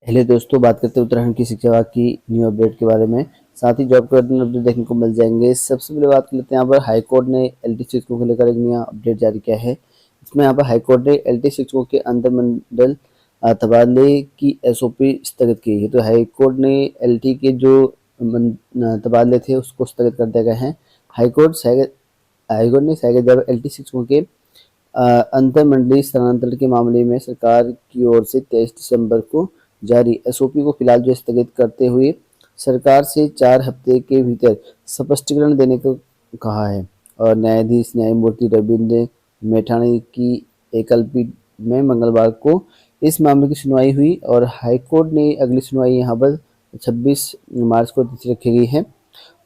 पहले दोस्तों बात करते हैं उत्तराखंड की शिक्षा विभाग की न्यू अपडेट के बारे में। साथ ही जॉब के अपडेट देखने को मिल जाएंगे। सबसे पहले बात कर लेते हैं, यहाँ पर हाईकोर्ट ने एलटी शिक्षकों को लेकर एक नया अपडेट जारी किया है। इसमें यहाँ पर हाईकोर्ट ने एलटी शिक्षकों के अंतर मंडल तबादले की एसओपी स्थगित की है। तो हाईकोर्ट ने एलटी के जो तबादले थे उसको स्थगित कर दिया गया है। हाईकोर्ट ने जब एलटी शिक्षकों के अंतर मंडलीय स्थानांतरण के मामले में सरकार की ओर से 23 दिसंबर को जारी एसओपी को फिलहाल जो स्थगित करते हुए सरकार से 4 हफ्ते के भीतर स्पष्टीकरण देने को कहा है। और न्यायाधीश न्यायमूर्ति रविंद्र मेठाणी की एकल पीठ में मंगलवार को इस मामले की सुनवाई हुई और हाईकोर्ट ने अगली सुनवाई यहाँ पर 26 मार्च को तिथि रखी गई है।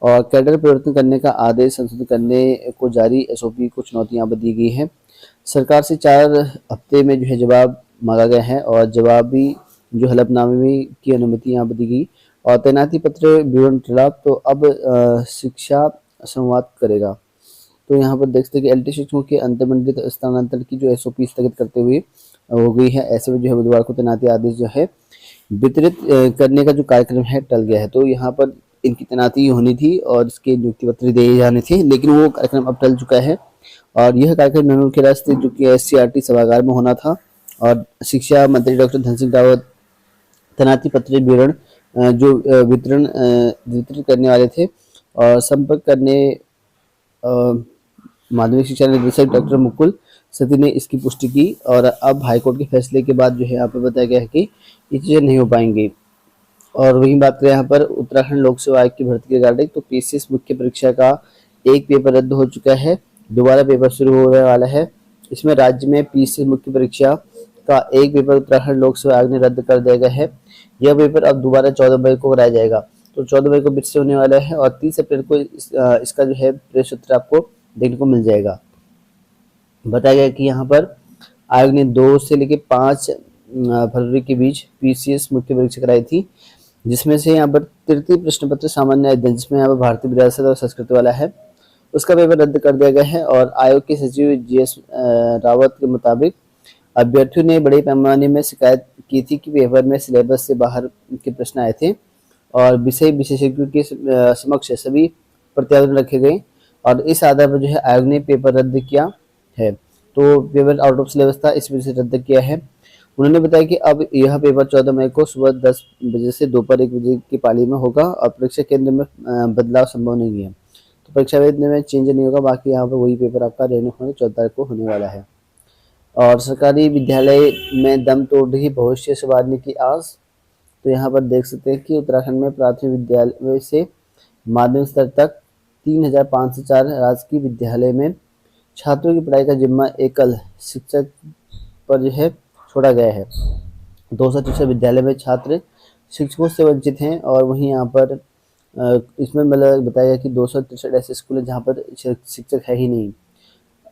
और कैडर परिवर्तन करने का आदेश संशोधित करने को जारी एसओपी को चुनौती यहाँ पर दी गई है। सरकार से 4 हफ्ते में जो है जवाब मांगा गया है और जवाबी जो हलफनामे की अनुमति यहाँ पर दी गई। और तैनाती पत्र विवरण खिलाफ तो अब शिक्षा संवाद करेगा। तो यहाँ पर देख सकते हैं कि एलटी शिक्षकों के अंतर्मंडलित स्थानांतरण की जो एसओपी स्थगित करते हुए हो गई है। ऐसे में जो है बुधवार को तैनाती आदेश जो है वितरित करने का जो कार्यक्रम है टल गया है। तो यहाँ पर इनकी तैनाती होनी थी और इसके नियुक्ति पत्र दिए जाने थे, लेकिन वो कार्यक्रम अब टल चुका है। और यह कार्यक्रम मेमोर के रास्ते जो कि एससीईआरटी सभागार में होना था। और शिक्षा मंत्री डॉक्टर धन सिंह रावत तैनाती पत्र विवरण जो वितरण वितरित करने वाले थे और संपर्क करने माध्यमिक शिक्षा निदेशक डॉक्टर मुकुल सती ने इसकी पुष्टि की। और अब हाईकोर्ट के फैसले के बाद जो है यहाँ पर बताया गया है कि ये चीज़ें नहीं हो पाएंगी। और वही बात करें यहाँ पर उत्तराखंड लोक सेवा आयोग की भर्ती के रिगार्डिंग, तो पीसीएस मुख्य परीक्षा का एक पेपर रद्द हो चुका है, दोबारा पेपर शुरू होने वाला है। इसमें राज्य में पीसीएस मुख्य परीक्षा का एक पेपर उत्तराखंड लोक सेवा आयोग ने रद्द कर दिया गया है। यह पेपर अब दोबारा 14 मई को कराया जाएगा। तो 14 मई को फिर से होने वाला है और 30 अप्रैल को इसका जो है प्रवेश पत्र आपको देखने को मिल जाएगा। बताया गया कि यहाँ पर आयोग ने 2 से लेकर 5 फरवरी के बीच पीसीएस मुख्य परीक्षा कराई थी, जिसमें से यहाँ पर तृतीय प्रश्न पत्र सामान्य अध्ययन जिसमें यहाँ पर भारतीय विरासत और संस्कृति वाला है, उसका पेपर रद्द कर दिया गया है। और आयोग के सचिव जीएस रावत के मुताबिक अभ्यर्थियों ने बड़े पैमाने में शिकायत की थी कि पेपर में सिलेबस से बाहर के प्रश्न आए थे और विषय विशेषज्ञों के समक्ष सभी प्रत्यावर्तन रखे गए और इस आधार पर जो है आयोग ने पेपर रद्द किया है। तो पेपर आउट ऑफ सिलेबस था, इस वजह से रद्द किया है। उन्होंने बताया कि अब यह पेपर 14 मई को सुबह 10 बजे से दोपहर 1 बजे की पाली में होगा और परीक्षा केंद्र में बदलाव संभव नहीं है। तो परीक्षा केंद्र में चेंज नहीं होगा, बाकी यहाँ पर वही पेपर आपका 14 तारीख को होने वाला है। और सरकारी विद्यालय में दम तोड़ रही भविष्य संवारने की आस। तो यहाँ पर देख सकते हैं कि उत्तराखंड में प्राथमिक विद्यालय से माध्यमिक स्तर तक 3504 राजकीय विद्यालय में छात्रों की पढ़ाई का जिम्मा एकल शिक्षक पर जो है छोड़ा गया है। 263 विद्यालय में छात्र शिक्षकों से वंचित हैं और वहीं यहाँ पर इसमें मतलब बताया गया कि 263 ऐसे स्कूल हैं जहाँ पर शिक्षक है ही नहीं।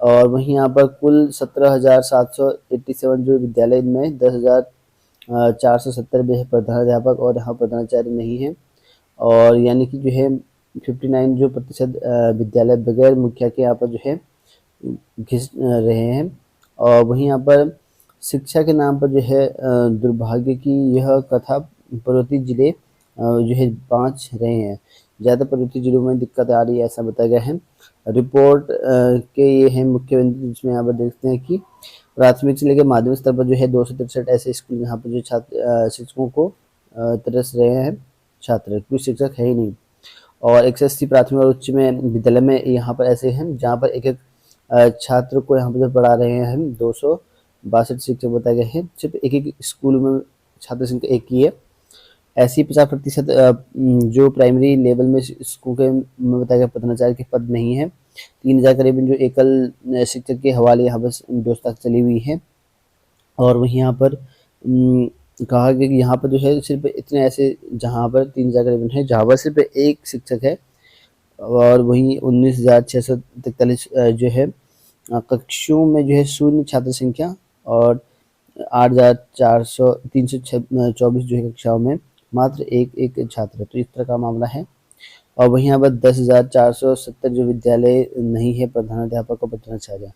और वहीं यहाँ पर कुल 17,787 जो विद्यालय में 10,470 प्रधानाध्यापक और यहाँ प्रधानाचार्य नहीं है। और यानी कि जो है 59 जो प्रतिशत विद्यालय बगैर मुखिया के यहाँ पर जो है घिस रहे हैं। और वहीं यहाँ पर शिक्षा के नाम पर जो है दुर्भाग्य की यह कथा पर्वतीय जिले जो है बाँच रहे हैं। ज़्यादा पर्वतीय जिलों में दिक्कत आ रही है, ऐसा बताया गया है। रिपोर्ट के ये हैं मुख्य बिंदु, जिसमें यहाँ पर देखते हैं कि प्राथमिक से लेकर माध्यमिक स्तर पर जो है 263 ऐसे स्कूल यहाँ पर जो छात्र शिक्षकों को तरस रहे हैं छात्र, कोई शिक्षक है ही नहीं। और 180 प्राथमिक और उच्च में विद्यालय में यहाँ पर ऐसे हैं जहाँ पर एक छात्र को यहाँ पर जो पढ़ा रहे हैं हम 262 शिक्षक बताए गए हैं। सिर्फ एक स्कूल में छात्र संख्या एक ही है। ऐसी 50% जो प्राइमरी लेवल में स्कूल के में बताया गया प्रधानाचार्य के पद नहीं है। 3000 करीबन जो एकल शिक्षक के हवाले यहाँ पर व्यवस्था चली हुई है। और वहीं यहाँ पर कहा गया कि यहाँ पर जो है सिर्फ इतने ऐसे जहाँ पर 3000 करीबन है जहाँ पर सिर्फ एक शिक्षक है। और वहीं 19,643 जो है कक्षों में जो है शून्य छात्र संख्या और 8,324 जो है कक्षाओं में मात्र एक छात्र। तो इस तरह का मामला है। और वहीं यहाँ पर 10,470 जो विद्यालय नहीं है प्रधानाध्यापक और प्रधानाचार्य।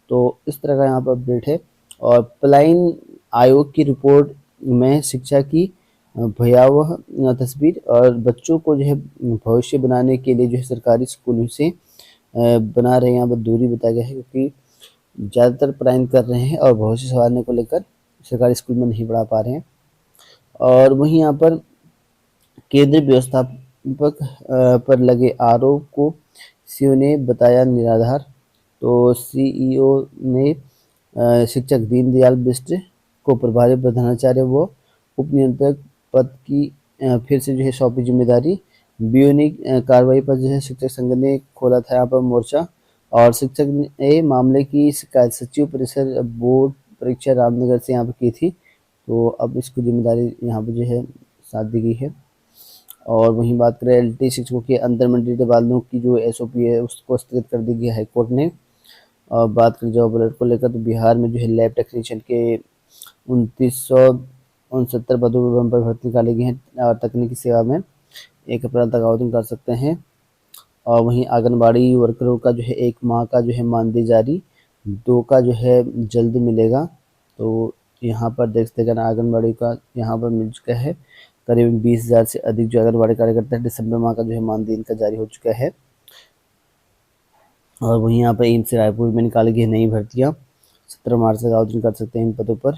तो इस तरह का यहाँ पर अपडेट है। और पलायन आयोग की रिपोर्ट में शिक्षा की भयावह तस्वीर। और बच्चों को जो है भविष्य बनाने के लिए जो है सरकारी स्कूलों से बना रहे हैं, यहाँ पर दूरी बताया गया है, क्योंकि ज़्यादातर पलायन कर रहे हैं और भविष्य संवारने को लेकर सरकारी स्कूल में नहीं पढ़ा पा रहे हैं। और वहीं यहाँ पर केंद्रीय व्यवस्थापक पर लगे आरोप को सीईओ ने बताया निराधार। तो सीईओ ने शिक्षक दीनदयाल बिष्ट को प्रभारी प्रधानाचार्य व उप नियंत्रक पद की फिर से जो है सौंपी जिम्मेदारी। बीओ ने कार्रवाई पर जो है शिक्षक संघ ने खोला था यहाँ पर मोर्चा। और शिक्षक ने मामले की शिकायत सचिव परिषद बोर्ड परीक्षा रामनगर से यहाँ पर की थी। तो अब इसको जिम्मेदारी यहाँ पर जो है साथ दी गई है। और वहीं बात करें एलटी शिक्षकों के अंतर मंडलीय तबादलों की जो एसओपी है उसको स्थगित कर दी गई है हाईकोर्ट ने। और बात करें जॉब अलर्ट को लेकर, तो बिहार में जो है लैब टेक्नीशियन के 2969 पदों पर भर्ती निकाली गई है। और तकनीकी सेवा में 1 अप्रैल तक आवेदन कर सकते हैं। और वहीं आंगनबाड़ी वर्करों का जो है 1 माह का जो है मानदेय जारी, 2 का जो है जल्द मिलेगा। तो यहाँ पर देख सकते हैं आंगनबाड़ी का यहाँ पर मिल चुका है करीब 20,000 से अधिक जो आंगनबाड़ी कार्यकर्ता है। दिसंबर माह का जो है मानदेय इनका जारी हो चुका है। और वहीं यहाँ पर एम्स रायपुर में निकाली गई नई भर्तियाँ, 17 मार्च तक आवेदन कर सकते हैं इन पदों पर।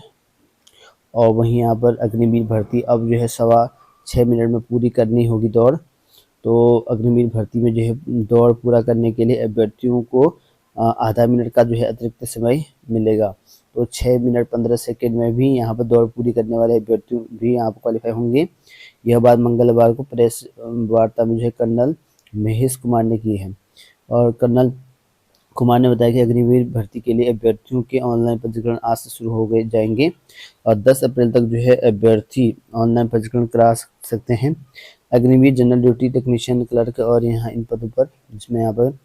और वहीं यहाँ पर अग्निवीर भर्ती अब जो है 6.25 मिनट में पूरी करनी होगी दौड़। तो अग्निवीर भर्ती में जो है दौड़ पूरा करने के लिए अभ्यर्थियों को आधा मिनट का जो है अतिरिक्त समय मिलेगा। तो 6 मिनट 15 सेकेंड में भी यहाँ पर दौड़ पूरी करने वाले अभ्यर्थी भी यहाँ पर क्वालिफाई होंगे। यह बात मंगलवार को प्रेस वार्ता में जो है कर्नल महेश कुमार ने की है। और कर्नल कुमार ने बताया कि अग्निवीर भर्ती के लिए अभ्यर्थियों के ऑनलाइन पंजीकरण आज से शुरू हो गए जाएंगे। और 10 अप्रैल तक जो है अभ्यर्थी ऑनलाइन पंजीकरण करा सकते हैं। Agniveer general duty technician clerk और यहाँ इन पदों पर, जिसमें यहाँ पर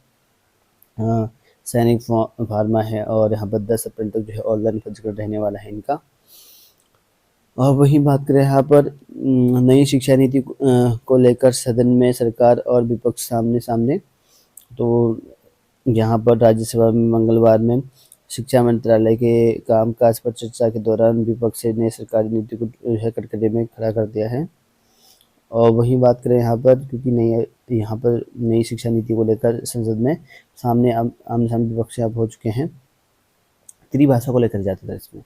सैनिक फार्मा है। और यहाँ पर 10 अप्रैल तक जो है ऑनलाइन पंजीकरण रहने वाला है इनका। और वहीं बात करें यहाँ पर नई शिक्षा नीति को लेकर सदन में सरकार और विपक्ष सामने सामने। तो यहाँ पर राज्यसभा में मंगलवार में शिक्षा मंत्रालय के कामकाज पर चर्चा के दौरान विपक्ष ने सरकारी नीति को जो है कटघरे में खड़ा कर दिया है। और वहीं बात करें यहाँ पर, क्योंकि यहाँ पर नई शिक्षा नीति को लेकर संसद में सामने आमने सामने विपक्ष आप हो चुके हैं। त्रिभाषा को लेकर जाता था इसमें।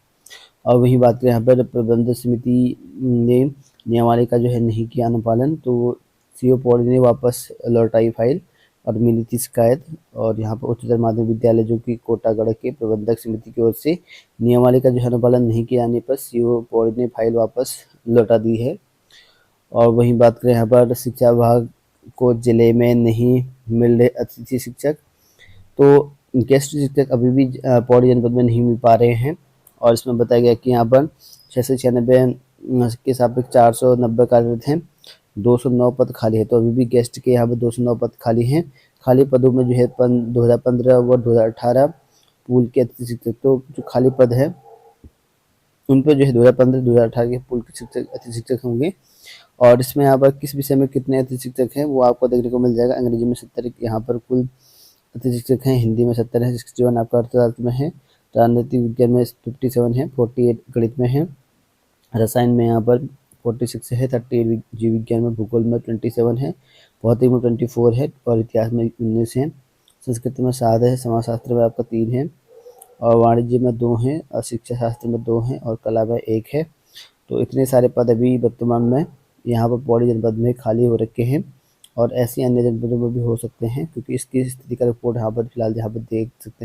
और वहीं बात करें यहाँ पर प्रबंध समिति ने नियमावली का जो है नहीं किया अनुपालन। तो सीओ पौड़ी ने वापस लौटाई फाइल और मिली थी शिकायत। और यहाँ पर उच्चतर माध्यमिक विद्यालय जो कि कोटागढ़ के प्रबंधक समिति की ओर से नियमावली का जो है अनुपालन नहीं किया जाने पर सीओ पौड़ी ने फाइल वापस लौटा दी है। और वहीं बात करें यहाँ पर शिक्षा विभाग को जिले में नहीं मिल रहे अतिथि शिक्षक। तो गेस्ट शिक्षक अभी भी पौड़ी जनपद में नहीं मिल पा रहे हैं। और इसमें बताया गया कि यहाँ पर 696 के सापेक्ष 490 कार्यरत हैं, 209 पद खाली है। तो अभी भी गेस्ट के यहाँ पर 209 पद खाली हैं। खाली पदों में जो है 2015 व 2018 पूल के अतिथि शिक्षक, तो जो खाली पद है उन पर जो है 2015-2018 के पूल के शिक्षक अतिथि शिक्षक होंगे। और इसमें यहाँ पर किस विषय में कितने अतिथि शिक्षक हैं वो आपको देखने को मिल जाएगा। अंग्रेजी में 70 यहाँ पर कुल अतिथि शिक्षक हैं, हिंदी में 70 है, 61 आपका अर्थशास्त्र में है, राजनीतिक विज्ञान में 57 है, 48 गणित में है, रसायन में यहाँ पर 46 है, 38 जीव विज्ञान में, भूगोल में 27 है, भौतिक में 24 है और इतिहास में 19 है, संस्कृत में 7 है, समाजशास्त्र में आपका 3 है और वाणिज्य में 2 हैं और शिक्षा शास्त्र में 2 हैं और कला में 1 है। तो इतने सारे पद अभी वर्तमान में यहाँ पर पौड़ी जनपद में खाली हो रखे हैं। और ऐसी अन्य जनपदों में भी हो सकते हैं, क्योंकि इसकी स्थिति का रिपोर्ट यहाँ पर फिलहाल यहाँ पर देख सकते हैं।